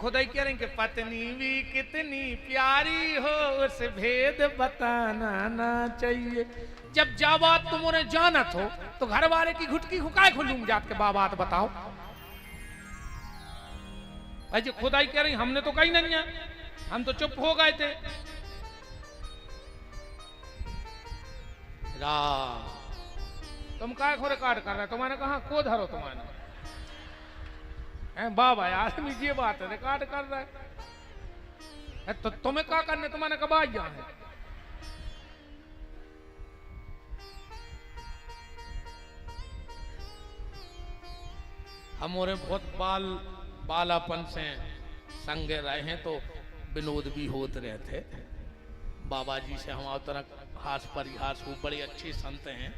खुदाई कह रहे हैं कि पत्नी भी कितनी प्यारी हो उस भेद बताना ना चाहिए। जब जा बात तुम उन्हें जानत हो तो घर वाले की घुटकी हुकाए खुलूंग जात के बात बताओ। भाई खुदाई कह रही हमने तो कही नहीं है, हम तो चुप हो गए थे। तुम काय खो रिकॉर्ड कर रहे, तुम्हारे कहा को धरो तुम्हारे बाबा यार ये बात है रिकॉर्ड कर रहा है तो तुम्हें क्या करने, तुम्हारे कब आ गया है। हमारे बहुत बालापन से संगे रहे हैं तो विनोद भी होते रहते। बाबा जी से हम तरह हास परिहास वो बड़े अच्छे संत हैं।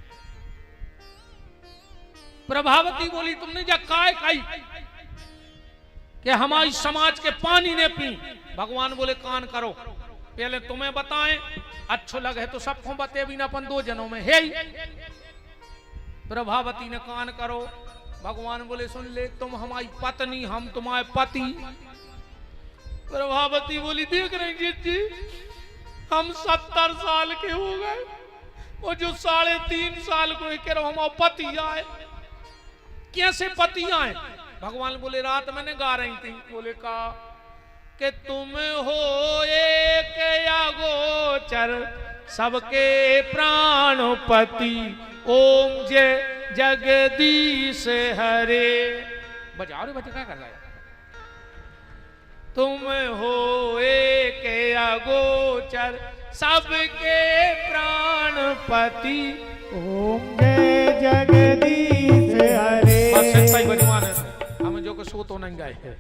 प्रभावती बोली तुमने जा काय काई कि हमारी समाज के पानी ने पी। भगवान बोले कान करो, पहले तुम्हें बताएं, अच्छो लगे तो सबको बते भी ना अपन दो जनों में है। प्रभावती ने कान करो। भगवान बोले सुन ले, तुम हमारी पत्नी, हम तुम्हारे पति। प्रभावती बोली देख रहे जी हम 70 साल के हो गए, वो जो 3.5 साल को कह रहा हमारे पति आए। कैसे पति आए? भगवान बोले रात मैंने गा रही थी, बोले का कि तुम हो एक या गोचर सबके प्राणपति, ओम जय जगदीश हरे। बजाओ रे बच्चे क्या कर रहा है? तुम हो एक अगोचर सबके प्राणपति, ओम जय जगदीश हरे। बस सही बजवान है, हमें जो को सो तो नहीं गए।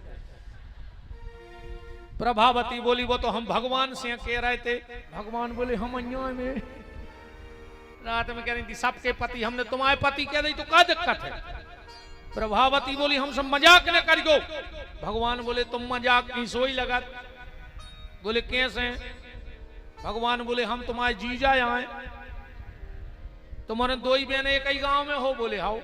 प्रभावती बोली वो तो हम भगवान से कह रहे थे। भगवान बोले हम अन्याय में रात में कह रही थी सबके पति, हमने तुम्हारे पति कह दी तो क्या दिक्कत है? प्रभावती बोली हम सब मजाक न करियो। भगवान बोले तुम मजाक की सोई लगा। बोले कैसे? भगवान बोले हम तुम्हारे जीजा आए, तुम्हारे 2 ही बहन एक ही गांव में हो। बोले हाउ।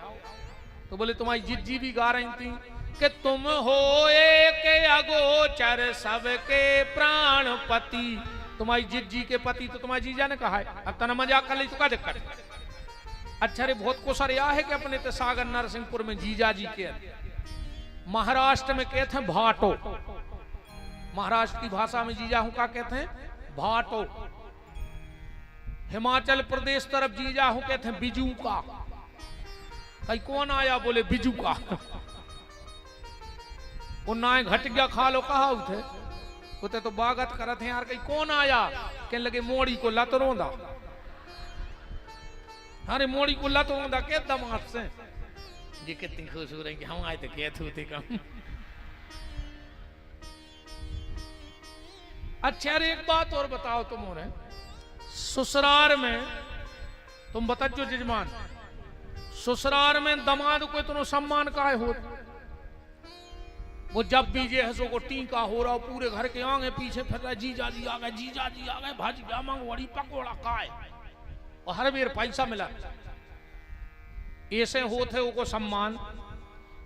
तो बोले तुम्हारी जिज्जी भी गा रही थी कि तुम हो एक अगोचर सबके प्राणपति। तुम्हारी जिज्जी के पति तो तुम्हारे जीजा ने कहा है, अब तना मजाक कर ली तो क्या दिक्कत? अच्छा रे बहुत को सर यह है कि अपने ते सागर नरसिंहपुर में जीजा जी के, महाराष्ट्र में कहते हैं भाटो। महाराष्ट्र की भाषा में जीजा हूं का कहते हैं भाटो। हिमाचल प्रदेश तरफ जीजा हूं कहते हैं बिजू का। कहीं कौन आया? बोले बिजू का। वो नाय घट गया खा लो कहा उठे उते तो बागत करत हैं यार। कहीं कौन आया? कहने लगे मोड़ी को लत रोंदा। अरे मोड़ी को लत रोंदा के दमाद से जी कितनी खुश हो रही कि हम आए तो क्या थे कम। अच्छा अरे एक बात और बताओ तुम हो रहे ससुराल में, तुम बताओ जजमान ससुराल में दमाद को इतना सम्मान काहे हो? वो जब भी जे हसो को टीका हो रहा पूरे घर के आगे पीछे फिर रहा जीजा जी आ गए, जीजा जी आ गए, भाजिया मंगवाड़ी पकौड़ा खाए और हर बेर पैसा मिला। ऐसे होते वो को सम्मान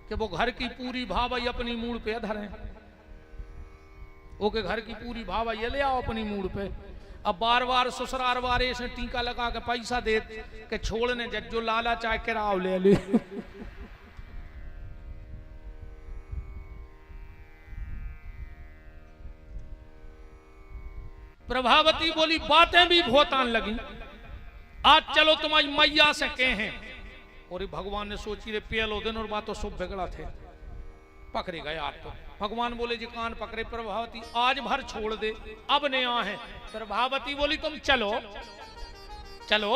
कि वो घर की पूरी भावाई अपनी मूड पे धरे। वो के घर की पूरी भावाई ले आओ अपनी मूड पे। अब बार बार ससुराल वाले ऐसे टीका लगा के पैसा दे के छोड़ने जो लाला चाहे किराओ ले ले। प्रभावती बोली बातें भी बहुत आन लगी। आज चलो तुम्हारी मैया से कहें। और भगवान ने सोची रे पहलो दिन और बात तो सब बिगड़ा थे, पकड़े गए आज तो। भगवान बोले जी कान पकड़े प्रभावती आज भर छोड़ दे, अब ने आ है। प्रभावती बोली तुम चलो चलो,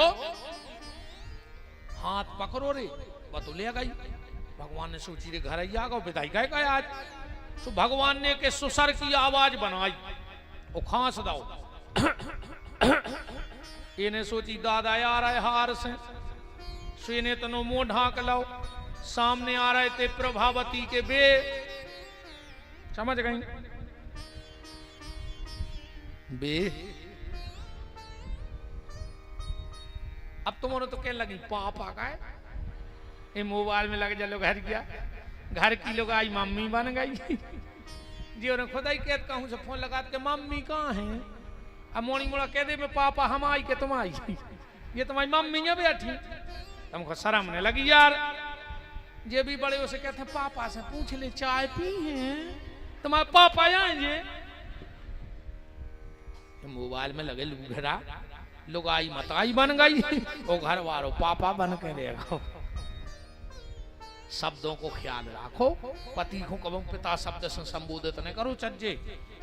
हाथ पकड़ो रे बतो ले गई। भगवान ने सोची रे घर आ गो विदाई गए आज। तो भगवान ने के सुसर की आवाज बनाई, वो खांस दाओ। इन्हें सोची दादा आ रहा है हार से, सुने तनो मुंह ढांक लाओ। सामने आ रहे थे प्रभावती के बे, समझ गई बे। अब तुमने तो क्या लगी पाप आ गए, ये मोबाइल में लग जा लो घर गया, घर की लोग आई मम्मी बन गई। जी उन्हें खुदा ही कहत कहूँ से फोन लगा के मम्मी कहाँ है, अब मोनी मोड़ा कह दे में पापा हम आई के तुम आई, ये तुम्हारी मम्मी है बैठी। तुमको शर्म नहीं लगी यार? ये भी बड़े उसे कहते हैं पापा से पूछ ले चाय पी है, तुम्हारे पापा आएंगे। मोबाइल में लगे लूघरा लुगाई मताई बन गई, वो घर वालों पापा बन के रहेगा। शब्दों को ख्याल रखो, पति को कभी पिता शब्द से संबोधित नहीं करो चज्जे,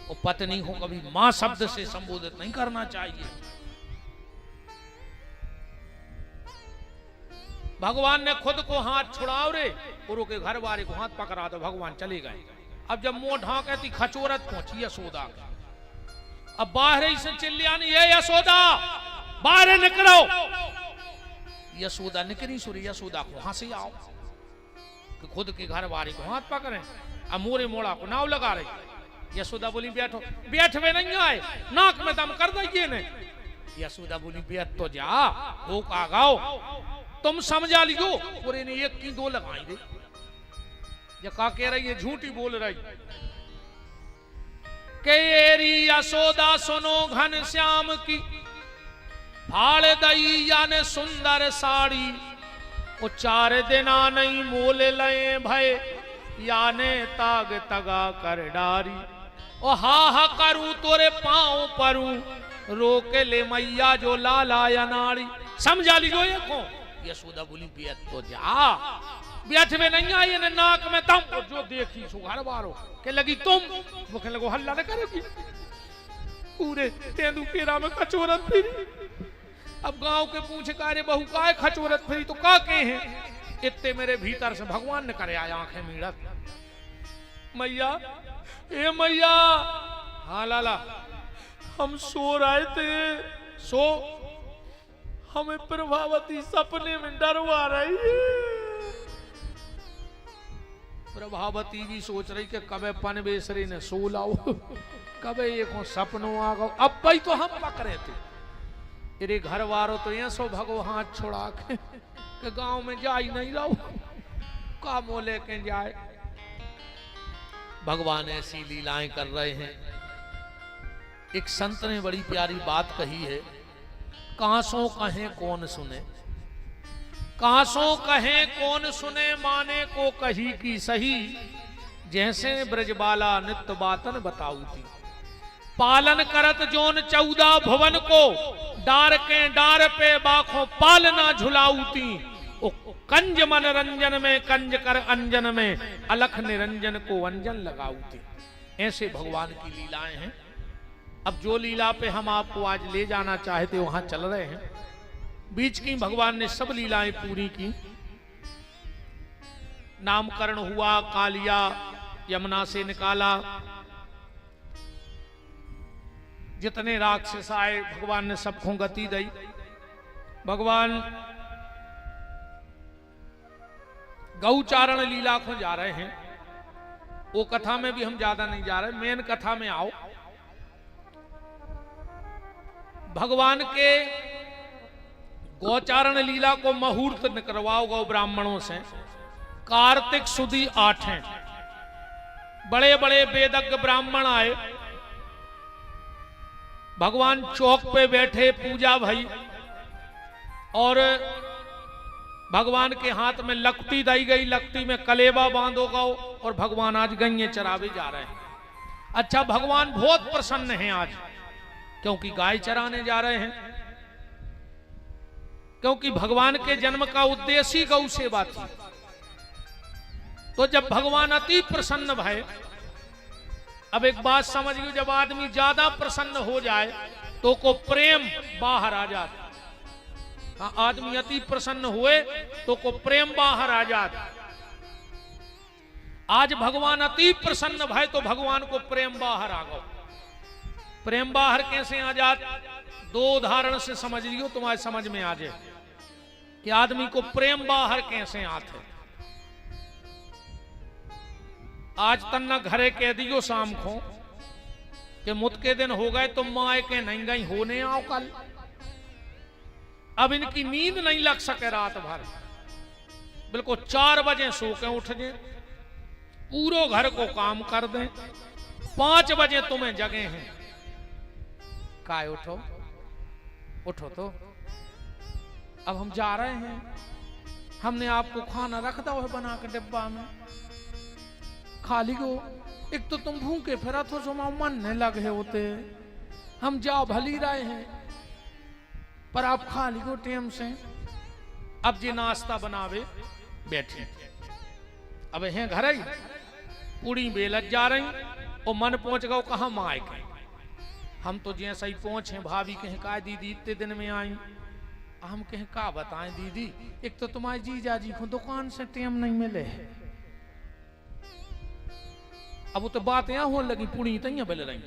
और पत्नी को कभी मां शब्द से संबोधित नहीं करना चाहिए। भगवान ने खुद को हाथ छुड़ाओ रे, गुरु के घर वाले को हाथ पकड़ा दो, भगवान चले गए। अब जब मुंह ढांके खचोरत पहुंची यशोदा, अब बाहर ही से चिल्लानी ये यशोदा बाहर निकलो। यशोदा निकली, सूर्य यशोदा को हंसी आओ कि खुद के घर वाले को हाथ पकड़े, अब मोरे मोड़ा को नाव लगा रही। यशोदा बोली बैठो, बैठ में नहीं आए, नाक में दम कर दीजिए ने। यशोदा बोली बैठ तो जा, हो का गाओ, तुम समझा लियो। पूरे ने एक की दो लगाई दे, ये का कह रही है, झूठी बोल रही। केरी यशोदा सुनो घन श्याम की, फाड़ दई याने सुंदर साड़ी, वो 4 दिना नहीं मोल लए भय, याने ताग तगा कर डारी। ओ हा करूं तोरे पांव परूं, रोक ले मैया जो लाला या नाड़ी। समझा लीजो ये को। यशोदा बोली बैठ तो जा, बैठ में नहीं आई ने नाक में दम, और जो देखी सो घर वालों के लगी तुम, वो कहने लगो हल्ला न करेगी, पूरे तेंदू केरा में कचोरत फिरी। अब गांव के पूछे का रे बहू का खचोरत फिरी, तो का के हैं? इतने मेरे भीतर से भगवान ने करे आया आंखें मीड़त, मैया ए मैया। हाँ लाला, हम सो रहे थे, सो हमें प्रभावती सपने में डरवा रही है। प्रभावती भी सोच रही कि कबे पनवेसरी ने सो लाओ, कबे ये को सपनों आ गो। अब भाई तो हम पकड़े थे, तेरे घर वालों तो ये सो भगो हाथ छोड़ा के गांव में जा ही नहीं रहो, कामों लेके जाए। भगवान ऐसी लीलाएं कर रहे हैं। एक संत ने बड़ी प्यारी बात कही है, कांसों कहें कौन सुने, कांसों कहें कौन सुने, माने को कही की सही, जैसे ब्रजबाला नित्य बातन बताऊती। पालन करत जोन 14 भुवन को, डार के डार पे बाखों पालना झुलाऊती। ओ कंज मनरंजन में कंज कर अंजन में, अलख निरंजन को अंजन लगाऊती। ऐसे भगवान की लीलाएं हैं। अब जो लीला पे हम आपको आज ले जाना चाहते वहां चल रहे हैं। बीच की भगवान ने सब लीलाएं पूरी की। नामकरण हुआ, कालिया यमुना से निकाला, जितने राक्षस आए भगवान ने सबको गति दी। भगवान गौचारण लीला को जा रहे हैं, वो कथा में भी हम ज्यादा नहीं जा रहे, मेन कथा में आओ। भगवान के गौचारण लीला को मुहूर्त निकलवाओ गौ ब्राह्मणों से। कार्तिक सुदी 8 हैं, बड़े बड़े वेदज्ञ ब्राह्मण आए। भगवान चौक पे बैठे, पूजा भई, और भगवान के हाथ में लकटी दी गई, लकटी में कलेबा बांधो गौ, और भगवान आज गैये चरावे जा रहे हैं। अच्छा, भगवान बहुत प्रसन्न हैं आज, क्योंकि गाय चराने जा रहे हैं। क्योंकि भगवान के जन्म का उद्देश्य ही गौ सेवा थी। तो जब भगवान अति प्रसन्न भय, अब एक बात समझिए, जब आदमी ज्यादा प्रसन्न हो जाए तो को प्रेम बाहर आ जाता। हाँ, आदमी अति प्रसन्न हुए तो को प्रेम बाहर आ जाता। आज भगवान अति प्रसन्न भय तो भगवान को प्रेम बाहर आ गया। प्रेम बाहर कैसे आ जात? 2 उदाहरण से समझ लियो, तुम्हारे समझ में आ जाए कि आदमी को प्रेम बाहर कैसे आते। आज तन्ना घरे कह दियो शाम को कि मुत के दिन हो गए, तुम माए के नहीं गई होने आओ कल। अब इनकी नींद नहीं लग सके रात भर, बिल्कुल 4 बजे सो के उठ जाए, पूरो घर को काम कर दें, 5 बजे तुम्हें जगे हैं, काय उठो उठो तो, अब हम जा रहे हैं, हमने आपको खाना रख दो है बना के डिब्बा में, खा ली गो। एक तो तुम भूखे फिरा तो जो मन नहीं लगे होते, हम जा भली रहे हैं पर आप खा ली गो टेम से। अब जी नाश्ता बनावे बैठे, अब हैं घर ही पूरी बेलत जा रही और मन पहुंच गो कहा माए के। हम तो जैसा ही पहुंचे भाभी कहें का दीदी इतने दिन में आई, हम कहें का बताएं दीदी, एक तो तुम्हारे जीजा जी को दुकान से टेम नहीं मिले, अब वो तो बात यहाँ होने लगी पूरी तैयार बेल रही।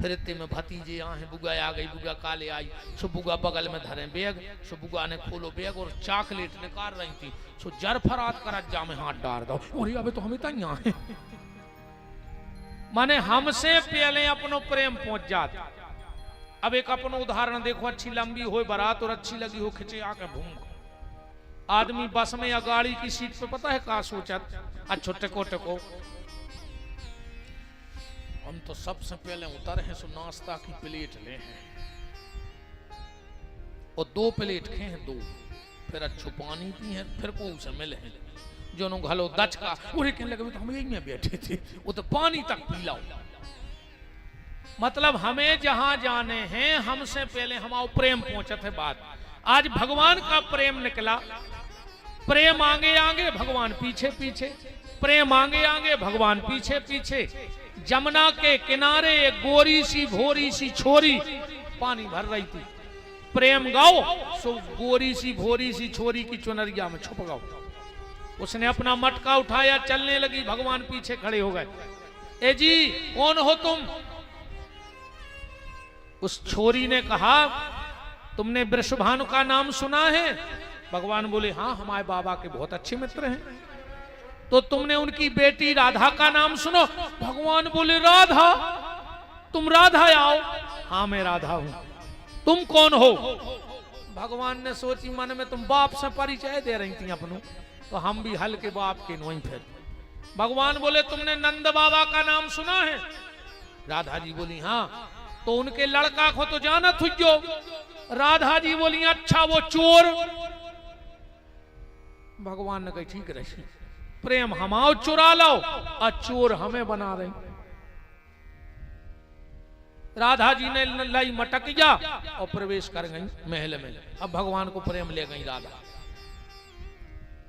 फिर इतने में भतीजे आए, बुआ आ गई, बुआ काले आई, सो बुआ बगल में धरे बैग, सो बुआ ने खोलो बैग और चॉकलेट निकाल रही थी, सो जरफरात कर जा में हाथ डाल दो, और अबे तो हमें तैयार है। माने हमसे पहले अपनो प्रेम पहुंच जाता। अब एक अपनो उदाहरण देखो, अच्छी लंबी हो बारात और अच्छी लगी हो खिंचे आके भूंग, आदमी बस में या गाड़ी की सीट पे पता है का सोचत, अच्छो टको टको हम तो सबसे पहले उतर हैं, सो नाश्ता की प्लेट ले हैं और 2 प्लेट खे हैं 2, फिर अच्छो पानी पी हैं, फिर को से मिले हैं जो नो घलो दच का उरे कहने लगे तो हम यही में बैठे थे, वो तो पानी तक पी लाओ। मतलब हमें जहां जाने हैं हमसे पहले हमारा प्रेम पहुंचत है बात। आज भगवान का प्रेम निकला, प्रेम आगे आगे भगवान पीछे पीछे, प्रेम आगे आगे भगवान पीछे पीछे। जमुना के किनारे एक गोरी सी भोरी सी छोरी पानी भर रही थी, प्रेम गाओ सो गोरी सी भोरी सी छोरी की चुनरिया में छुप गाओ। उसने अपना मटका उठाया, चलने लगी, भगवान पीछे खड़े हो गए। ए जी कौन हो तुम? उस छोरी ने कहा तुमने वृषभानु का नाम सुना है? भगवान बोले हाँ, हमारे बाबा के बहुत अच्छे मित्र हैं। तो तुमने उनकी बेटी राधा का नाम सुनो? भगवान बोले राधा, तुम राधा आओ? हाँ मैं राधा हूं। तुम कौन हो? भगवान ने सोची मन में तुम बाप से परिचय दे रही थी अपनों, तो हम भी हल्के बाप के नोई फिर। भगवान बोले तुमने नंद बाबा का नाम सुना है? राधा जी बोली हाँ। तो उनके लड़का को तो जाना थुजो? राधा जी बोली अच्छा वो चोर। भगवान ने कही ठीक रही, प्रेम हमाओ चुरा लाओ और चोर हमें बना रहे। राधा जी ने लाई मटक जा और प्रवेश कर गई महल में। अब भगवान को प्रेम ले गई राधा।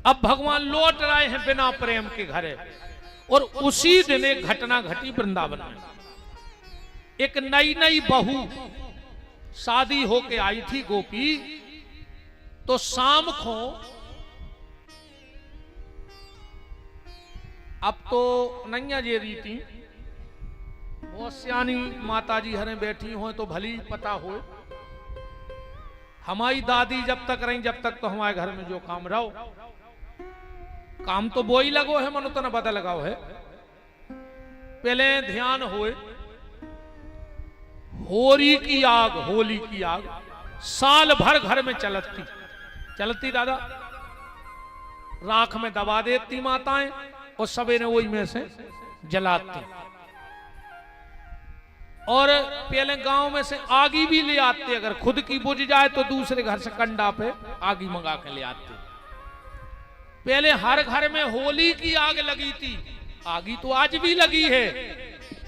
अब भगवान लौट रहे हैं बिना प्रेम के घरे, और उसी दिन एक घटना घटी वृंदावन में। एक नई नई बहू शादी होके आई थी गोपी, तो शाम को, अब तो नैया जे रीति बहुत सियानी माता जी हरे बैठी हो तो भली पता हो। हमारी दादी जब तक रही जब तक तो हमारे घर में जो काम रहो, काम तो वो ही लगो है, मनो तो न पता लगाओ है। पहले ध्यान होए, होली की आग, होली की आग साल भर घर में चलती दादा, राख में दबा देती माताएं और सवेरे वही में से जलाती। और पहले गांव में से आगी भी ले आते, अगर खुद की बुझ जाए तो दूसरे घर से कंडा पे आगी मंगा के ले आते। पहले हर घर में होली की आग लगी थी, आगी तो आज भी लगी है,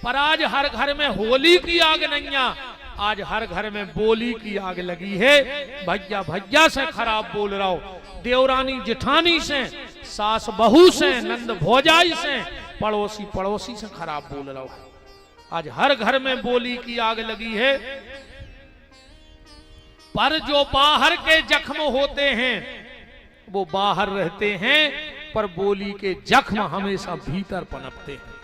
पर आज हर घर में होली की आग नहीं है, आज हर घर में बोली की आग लगी है। भैया भैया से खराब बोल रहा हो, देवरानी जेठानी से, सास बहू से, नंद भौजाई से, पड़ोसी पड़ोसी से खराब बोल रहा हो। आज हर घर में बोली की आग लगी है। पर जो बाहर के जख्म होते हैं वो बाहर रहते हैं, पर बोली के जख्म हमेशा भीतर पनपते हैं।